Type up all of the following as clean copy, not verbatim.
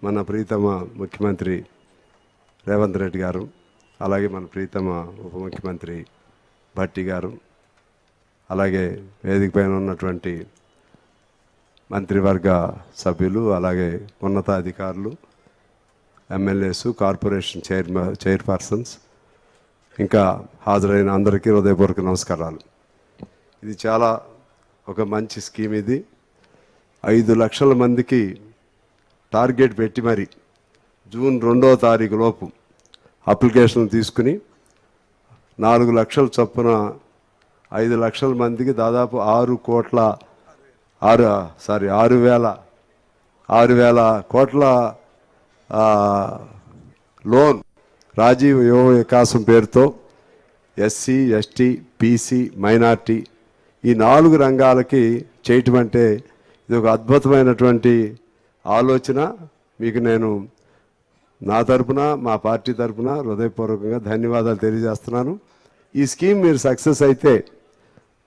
మన ప్రీతమ ముఖ్యమంత్రి రేవంత్ రెడ్డి గారు, అలాగే మన ప్రీతమ ఉప ముఖ్యమంత్రి భట్టి గారు, అలాగే వేదిక పైన ఉన్నటువంటి మంత్రివర్గ సభ్యులు, అలాగే ఉన్నతాధికారులు, ఎమ్మెల్యేస్, కార్పొరేషన్ చైర్పర్సన్స్, ఇంకా హాజరైన అందరికీ హృదయపూర్వక నమస్కారాలు. ఇది చాలా ఒక మంచి స్కీమ్. ఇది 5 లక్షల మందికి టార్గెట్ పెట్టి మరి జూన్ 2వ తారీఖు లోపు అప్లికేషన్లు తీసుకుని 4 లక్షల చొప్పున 5 లక్షల మందికి దాదాపు 6,000 కోట్ల లోన్ రాజీవ్ యువ వికాసం పేరుతో ఎస్సీ, ఎస్టీ, బీసీ, మైనార్టీ ఈ 4 రంగాలకి చేయటం అంటే ఇది ఒక అద్భుతమైనటువంటి ఆలోచన. మీకు నేను నా తరపున, మా పార్టీ తరపున హృదయపూర్వకంగా ధన్యవాదాలు తెలియజేస్తున్నాను. ఈ స్కీమ్ మీరు సక్సెస్ అయితే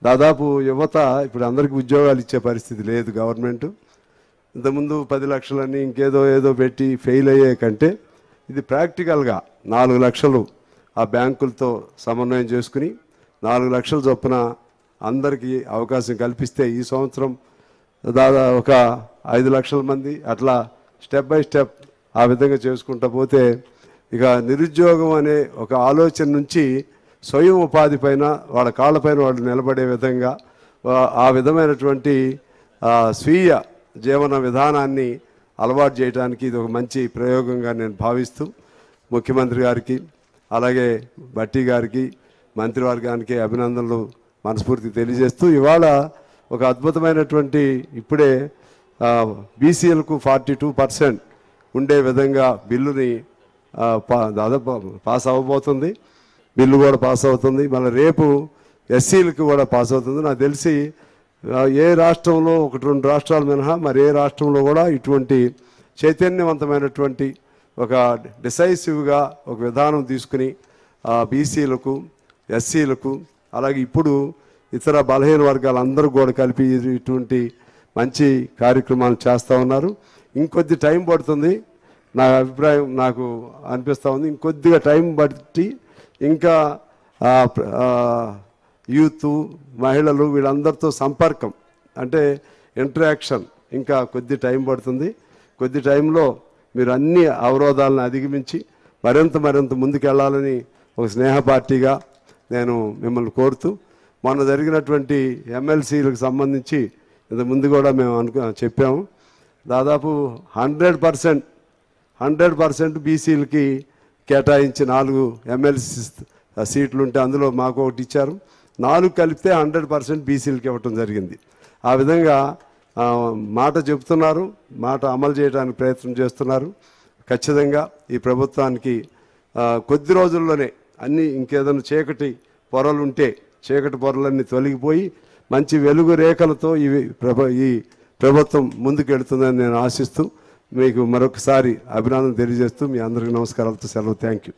దాదాపు యువత ఇప్పుడు అందరికీ ఉద్యోగాలు ఇచ్చే పరిస్థితి లేదు. గవర్నమెంట్ ఇంతకుముందు 10 లక్షలని ఇంకేదో పెట్టి ఫెయిల్ అయ్యే కంటే ఇది ప్రాక్టికల్గా 4 లక్షలు ఆ బ్యాంకులతో సమన్వయం చేసుకుని 4 లక్షల చొప్పున అందరికీ అవకాశం కల్పిస్తే ఈ సంవత్సరం దాదాపు ఒక 5 లక్షల మంది అట్లా స్టెప్ బై స్టెప్ ఆ విధంగా చేసుకుంటూ పోతే ఇక నిరుద్యోగం అనే ఒక ఆలోచన నుంచి స్వయం ఉపాధి పైన వాళ్ళ కాళ్ళపైన వాళ్ళు నిలబడే విధంగా ఆ విధమైనటువంటి స్వీయ జీవన విధానాన్ని అలవాటు చేయడానికి ఇది ఒక మంచి ప్రయోగంగా నేను భావిస్తూ ముఖ్యమంత్రి గారికి, అలాగే భట్టి గారికి, మంత్రివర్గానికి అభినందనలు మనస్ఫూర్తిగా తెలియజేస్తూ ఇవాళ ఒక అద్భుతమైనటువంటి ఇప్పుడే బీసీలకు 42% ఉండే విధంగా బిల్లుని దాదాపు పాస్ అవ్వబోతుంది. బిల్లు కూడా పాస్ అవుతుంది. మళ్ళీ రేపు ఎస్సీలకు కూడా పాస్ అవుతుంది. నాకు తెలిసి ఏ రాష్ట్రంలో 1-2 రాష్ట్రాలు మినహా మరి ఏ రాష్ట్రంలో కూడా ఇటువంటి చైతన్యవంతమైనటువంటి ఒక డిసైసివ్గా ఒక విధానం తీసుకుని బీసీలకు, ఎస్సీలకు, అలాగే ఇప్పుడు ఇతర బలహీన వర్గాలందరూ కూడా కలిపి ఇటువంటి మంచి కార్యక్రమాలు చేస్తూ ఉన్నారు. ఇంకొద్ది టైం పడుతుంది, నా అభిప్రాయం నాకు అనిపిస్తూ ఉంది. ఇంకొద్దిగా టైం బట్టి ఇంకా యూత్, మహిళలు వీళ్ళందరితో సంపర్కం అంటే ఇంటరాక్షన్ ఇంకా కొద్ది టైం పడుతుంది. కొద్ది టైంలో మీరు అన్ని అవరోధాలను అధిగమించి మరింత ముందుకెళ్ళాలని ఒక స్నేహ పార్టీగా నేను మిమ్మల్ని కోరుతూ మొన్న జరిగినటువంటి ఎమ్మెల్సీలకు సంబంధించి ఇంత ముందు కూడా మేము చెప్పాము. దాదాపు 100% బీసీలకి కేటాయించి 4 ఎమ్మెల్సీ సీట్లు ఉంటే అందులో మాకు ఒకటి ఇచ్చారు. 4 కలిపితే 100% బీసీలకి ఇవ్వటం జరిగింది. ఆ విధంగా మాట చెబుతున్నారు, మాట అమలు చేయడానికి ప్రయత్నం చేస్తున్నారు. ఖచ్చితంగా ఈ ప్రభుత్వానికి కొద్ది రోజుల్లోనే అన్నీ ఇంకేదైనా చీకటి పొరలు ఉంటే చీకటి పొరలన్నీ తొలగిపోయి మంచి వెలుగు రేఖలతో ఈ ప్రభుత్వం ముందుకెళ్తుందని నేను ఆశిస్తూ మీకు మరొకసారి అభినందన తెలియజేస్తూ మీ అందరికీ నమస్కారాలతో సెలవు. Thank you.